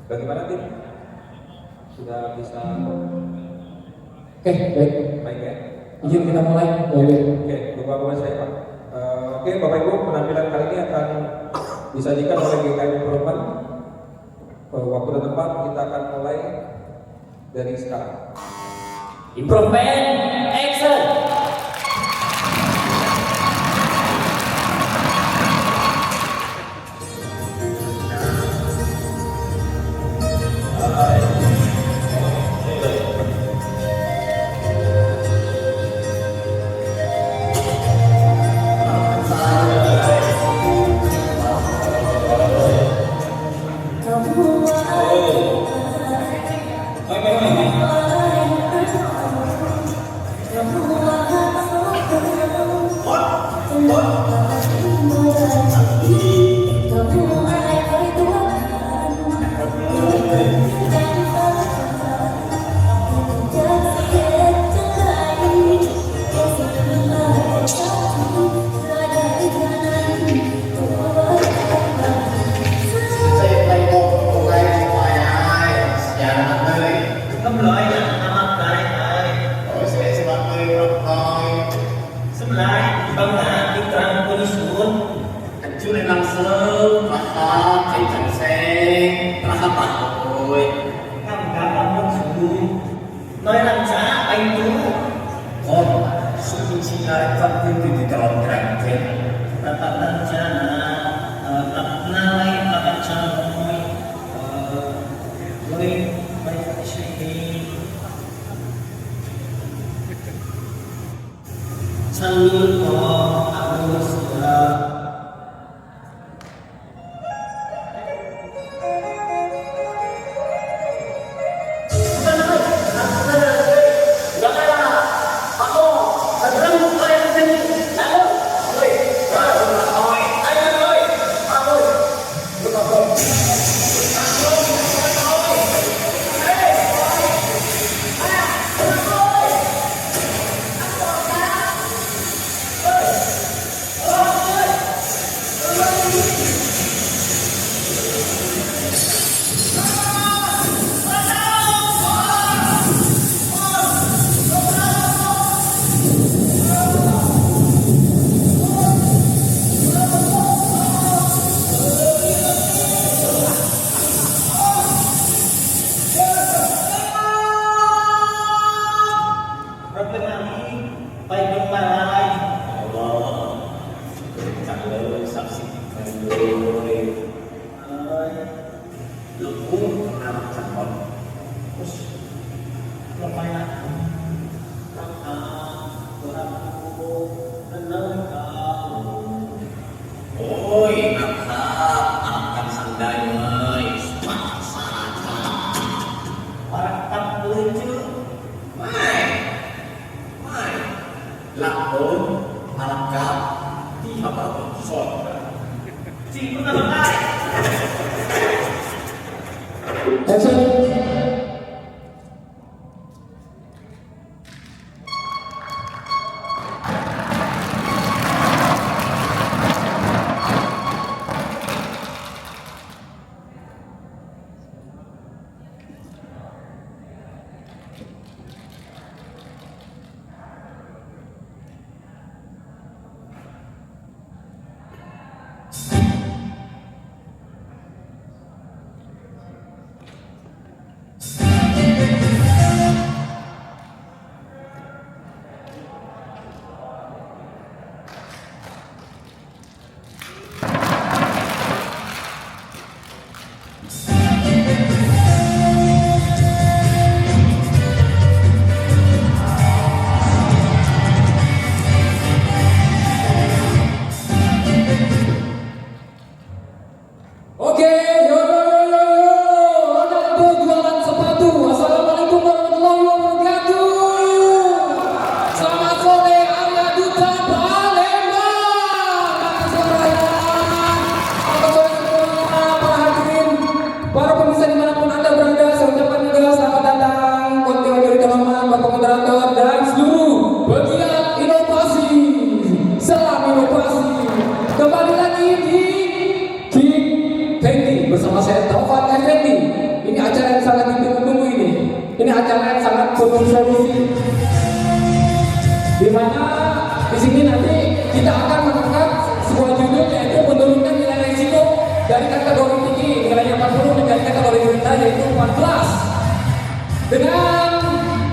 Bagaimana tim? Sudah bisa? Oke, baik. Baik ya. Izin kita mulai. Oke, lupa apa saya Pak. Oke, Bapak Ibu, penampilan kali ini akan disajikan oleh GKI Improvement. Waktu dan tempat kita akan mulai dari sekarang. Improvement, action. acara yang sangat penuh solusi. Di mana di sini nanti kita akan mengangkat sebuah judul yaitu menurunkan nilai risiko dari kategori tinggi nilainya 40 menjadi kategori rendah yaitu 14. Dengan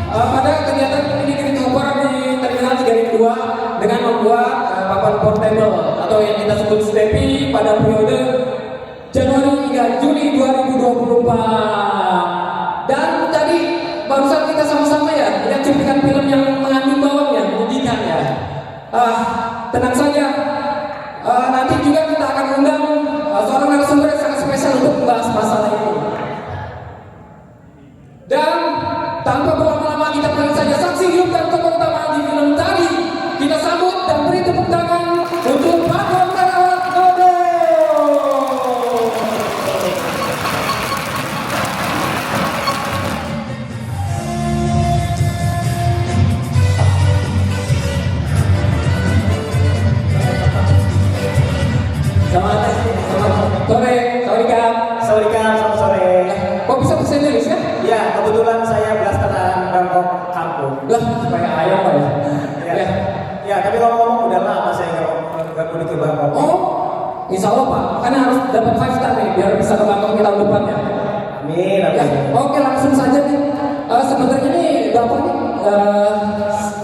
pada kegiatan pendidikan keoperan di Terminal Cigaring 2 dengan membuat papan portable atau yang kita sebut STEPI pada periode Januari hingga Juli 2024. Dan tadi barusan kita sama-sama ya lihat cuplikan film yang mengandung bawangnya, menjijikan ya. Tenang saja, nanti juga kita akan undang seorang narasumber yang sangat spesial untuk membahas masalah ini. Dan tanpa berlama-lama kita panggil saja saksi hidup dan tokoh utama di film tadi. Kita sambut dan beri tepuk tangan untuk Pak Karawat Nodo. Selamat sore, Selamat sore. kok bisa bahasa Indonesia? Ya, kebetulan saya belasteran Bangkok kampung. Lah, supaya ayam Pak ya. Ya. Ya, tapi ngomong-ngomong udah lama saya nggak mudik ke Bangkok. Oh, insya Allah Pak, karena harus dapat 5 star nih biar bisa ke Bangkok tahun depan ya. Amin, Ya, amin. oke langsung saja nih. Sebenarnya nih Bapak nih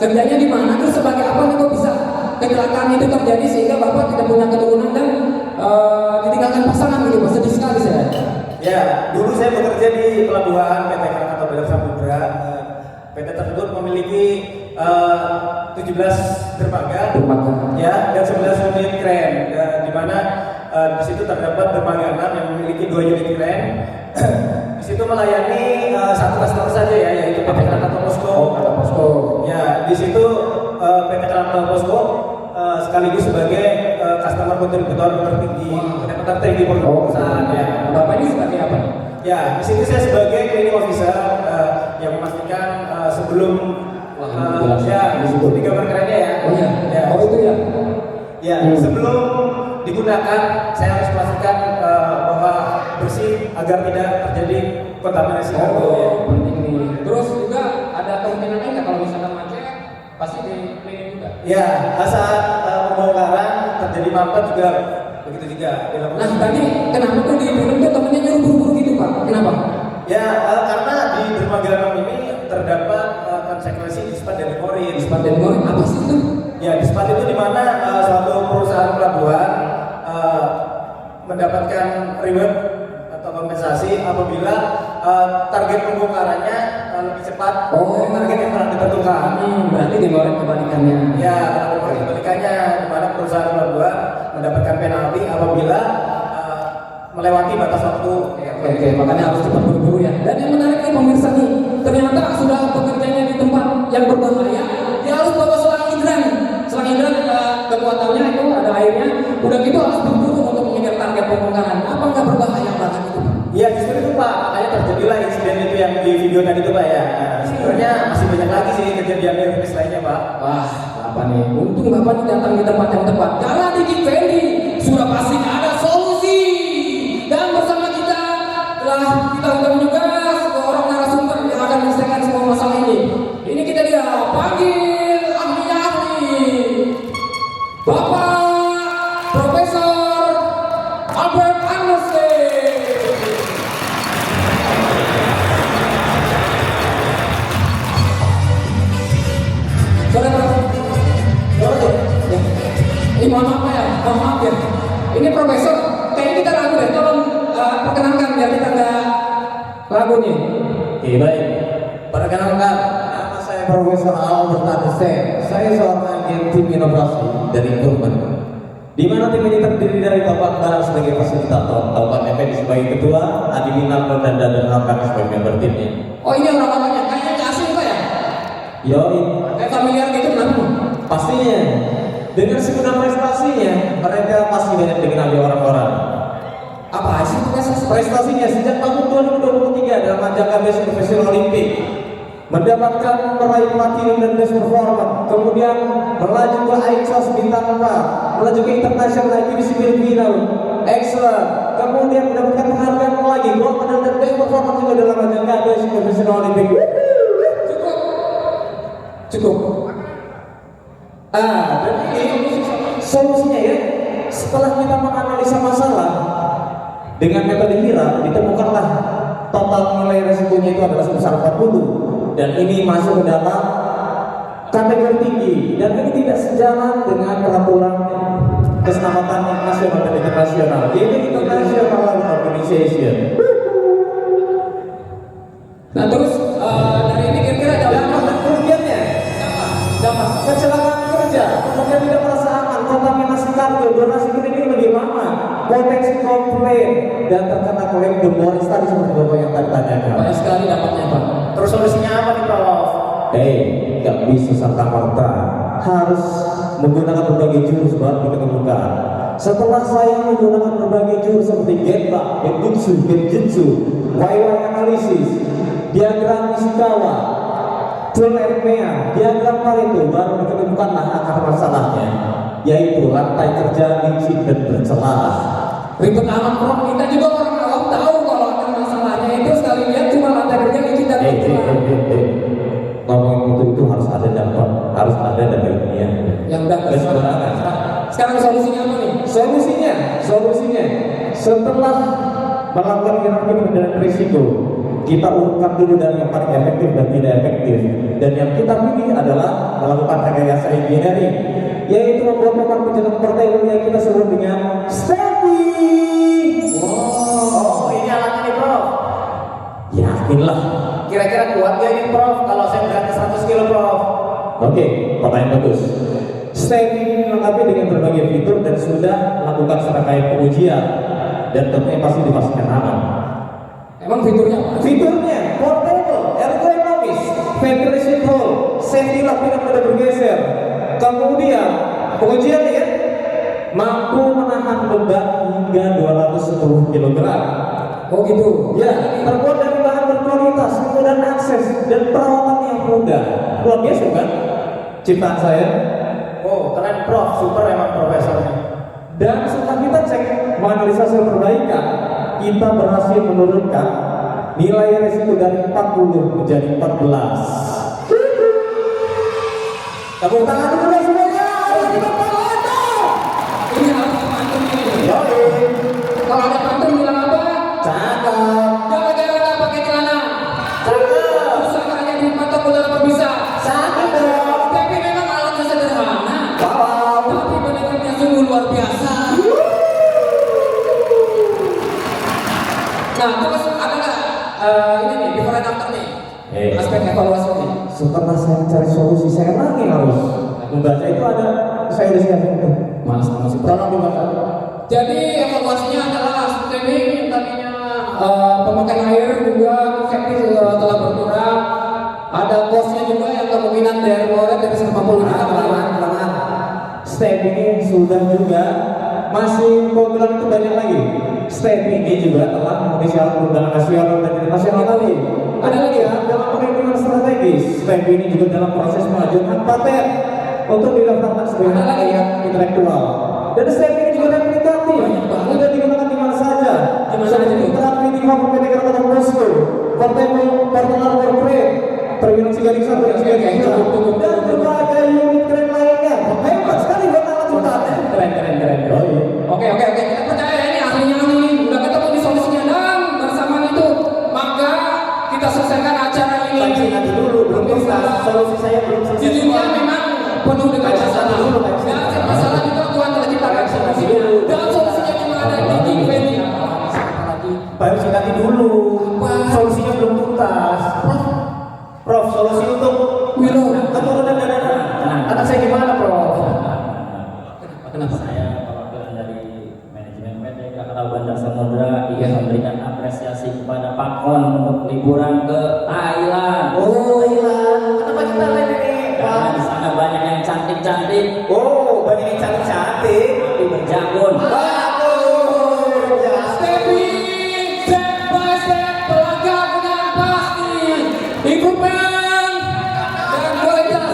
kerjanya di mana? Terus sebagai apa nih kok bisa kecelakaan itu terjadi sehingga Bapak tidak punya keturunan dan ditinggalkan pasangan gitu? Sedih sekali saya. Ya, dulu saya bekerja di pelabuhan PT Krakatau Badak Samudra. PT tersebut memiliki 17 dermaga, ya, dan 11 unit kren. Di mana di situ terdapat dermaga 6 yang memiliki 2 unit kren. Di situ melayani satu customer saja ya, yaitu PT Krakatau Posko. Posko. Ya, di situ PT Krakatau Posko sekaligus sebagai customer kontributor tertinggi, pendapatan tertinggi perusahaan ya. Bapak ini sebagai apa? Ya, di sini saya sebagai cleaning officer yang memastikan sebelum ya di gambar kerennya ya. Oh iya. Ya. Oh itu ya. Ya, sebelum digunakan saya harus memastikan bahwa bersih agar tidak terjadi kontaminasi kargo ya. Penting nih. Terus juga ada kemungkinan lain nggak kalau misalkan macet pasti di cleaning juga. Ya, saat pembongkaran terjadi mampet juga begitu juga dilakukan. Nah tadi kenapa tuh di film tuh temennya nyuruh buru-buru gitu Pak? Kenapa? Ya, karena di dermaga 6 ini terdapat konsekuensi dispat dan demorin. Dispat dan demorin apa sih itu? Ya, dispat itu di mana suatu perusahaan pelabuhan mendapatkan reward atau kompensasi apabila target pembongkarannya lebih cepat dari target yang telah ditentukan. Berarti demorin kebalikannya. Ya, kebalikannya di mana perusahaan pelabuhan mendapatkan penalti apabila melewati batas waktu. Oke, makanya harus cepat buru-buru ya. Dan yang menarik nih pemirsa nih, ternyata sudah bekerjanya di tempat yang berbahaya, dia harus bawa selang hidran. Selang hidran kekuatannya itu ada airnya, udah gitu harus berburu untuk mengejar target pembongkaran. Apa nggak berbahaya banget itu? Ya, justru itu Pak, makanya terjadilah insiden itu yang di video tadi itu Pak ya. Sebenarnya masih banyak lagi sih kejadian ironis lainnya Pak. Wah, apa nih? Untung Bapak nih datang di tempat yang tepat. Karena di Geek Fendi sudah pasti ada solusi. Dan bersama kita telah kita undang juga seorang narasumber yang akan menyelesaikan semua masalah ini. Ini kita dia panggil ahli-ahli Bapak Profesor Albert Arnoldsson. Mohon maaf ya, mohon maaf ya. Ini Profesor, kayaknya kita ragu deh. Tolong perkenalkan biar kita nggak ragu nih. Oke, baik. Perkenalkan, nama saya Profesor Albert Arnoldsson. Saya seorang agen tim inovasi dari Turban. Di mana tim ini terdiri dari Bapak Barat sebagai fasilitator, Bapak Effendi sebagai ketua, Adi Minarto dan Dadan Hakan sebagai member timnya. Oh ini orang-orangnya, kayaknya nggak asing Pak ya? Yoi, Kayak familiar gitu kenapa? pastinya dengan segala prestasinya mereka pasti banyak dikenali orang-orang. Apa sih Prestasinya sejak tahun 2023 dalam ajang Best Professional Olympic mendapatkan meraih platinum dan best performance, kemudian melaju ke ICOS bintang 4, melaju ke International ITBC Filipino excellent, kemudian mendapatkan penghargaan lagi gold medal dan best performance juga dalam ajang Best Professional Olympic. Cukup. Dan ini solusinya ya, setelah kita menganalisa masalah dengan metode HIRA, ditemukanlah total nilai resikonya itu adalah sebesar 40, dan ini masuk ke dalam kategori tinggi, dan ini tidak sejalan dengan peraturan keselamatan nasional dan internasional. Ini International Organization. Nah terus dari ini kira-kira Dampak kerugiannya, dampak kecelakaan kerja, kemudian tidak merasa aman, kontaminasi kardio, donasi klinik lebih lama, potensi komplain, dan terkena klaim demoris tadi seperti Bapak yang tadi tanyakan. banyak sekali dampaknya Pak. Terus solusinya apa nih Prof? Nggak bisa serta-merta, harus menggunakan berbagai jurus baru diketemukan. Setelah saya menggunakan berbagai jurus seperti Genba, Genbutsu, Genjutsu, YY analisis, diagram Ishikawa, tool RPA, diagram Pareto, baru diketemukanlah akar masalahnya, yaitu rantai kerja licin dan bercelah. Ribet amat Prof, kita juga orang awam tahu kalau ada masalahnya itu sekali lihat cuma lantai kerja licin dan bercelah. Ngomongin itu harus ada dampak, harus ada dampaknya. Yang udah sembarangan. Sekarang solusinya apa nih? Solusinya setelah melakukan hierarki pengendalian risiko, kita urutkan dulu dari yang paling efektif dan tidak efektif, dan yang kita pilih adalah melakukan rekayasa engineering, yaitu membuat papan penjelang portable yang kita sebut dengan STEPI. Oh, ini alatnya nih Prof. Yakinlah. Kira-kira kuat gak ini Prof kalau saya berat 100 kilo Prof? Oke, pertanyaan bagus. STEPI ini dilengkapi dengan berbagai fitur dan sudah melakukan serangkaian pengujian, dan tentunya pasti dipastikan aman. Emang fiturnya apa? Fiturnya portable, ergonomis, ventilation hole, safety lock tidak pada bergeser. Kemudian pengujian ya, mampu menahan beban hingga 210 kg. Oh gitu. Ya, terbuat dari bahan berkualitas, kemudian akses dan perawatan yang mudah. Luar biasa kan ciptaan saya? Oh, keren Prof, super emang profesornya. Dan setelah kita cek menganalisa hasil perbaikan, kita berhasil menurunkan nilai resiko dari 40 menjadi 14. Tepuk tangan dulu deh semuanya. Ini harus pantun ini. Yoi. Kalau ada pantun bilang apa? Cakep. Jangan-jangan nggak pakai celana. Cakep. Usahanya di mata udara berbisa. Cakep dong. Tapi memang alatnya sederhana. Wow. Tapi benefitnya sungguh luar biasa. Nah terus ada nggak ini nih before and after nih aspek evaluasi nih. Setelah saya mencari solusi, saya lagi harus membaca itu ada. Saya udah siapin itu. Mas masih Tolong dibaca. Jadi evaluasinya adalah streaming yang tadinya pemakaian air juga efektif telah berkurang. Ada kosnya juga yang kemungkinan dari Moret dari 150 Teman-teman, step ini sudah juga masih program itu banyak lagi. Step ini juga telah memenuhi syarat undangan nasional dan internasional tadi. Ada lagi ya, dalam perlindungan strategis. Step ini juga dalam proses pengajuan paten untuk didaftarkan sebagai karya intelektual. Dan step ini juga replikatif, mudah digunakan di mana saja. Seperti diterapkan di Kabupaten Krakatau Posko, Portable Partner Corporate, Terminal Cigaring 1 dan Cigaring 2, dan berbagai unit keren lainnya. Hebat sekali buat alat ciptaannya. Keren. Oke, kita percaya ini ahlinya nih. Udah ketemu di solusinya dan bersama itu maka kita selesaikan acara ini. Nanti dulu, belum bisa. Solusi saya belum selesai. Judulnya memang penuh dengan masalah. Dan masalah juga Tuhan telah ciptakan solusinya. Dalam solusinya cuma ada thinking value. Baru nanti dulu. Solusinya belum tuntas. Prof, solusi untuk keturunan dan anak saya gimana, Prof? Kenapa? Saya perwakilan dari manajemen PT Krakatau Bandar Samudra ingin memberikan apresiasi kepada Pakon untuk liburan ke Thailand. Oh, Thailand. Kenapa kita lihat ini? Karena di sana banyak yang cantik-cantik, Oh, banyak yang cantik-cantik. tapi berjabun. Bagus. Ya. Stepping step by step pelanggar dengan pasti improvement dan kualitas.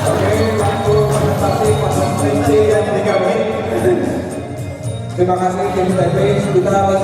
Oke, waktu presentasi konsentrasi yang 3 menit. Terima kasih tim Stepis. Kita lanjut.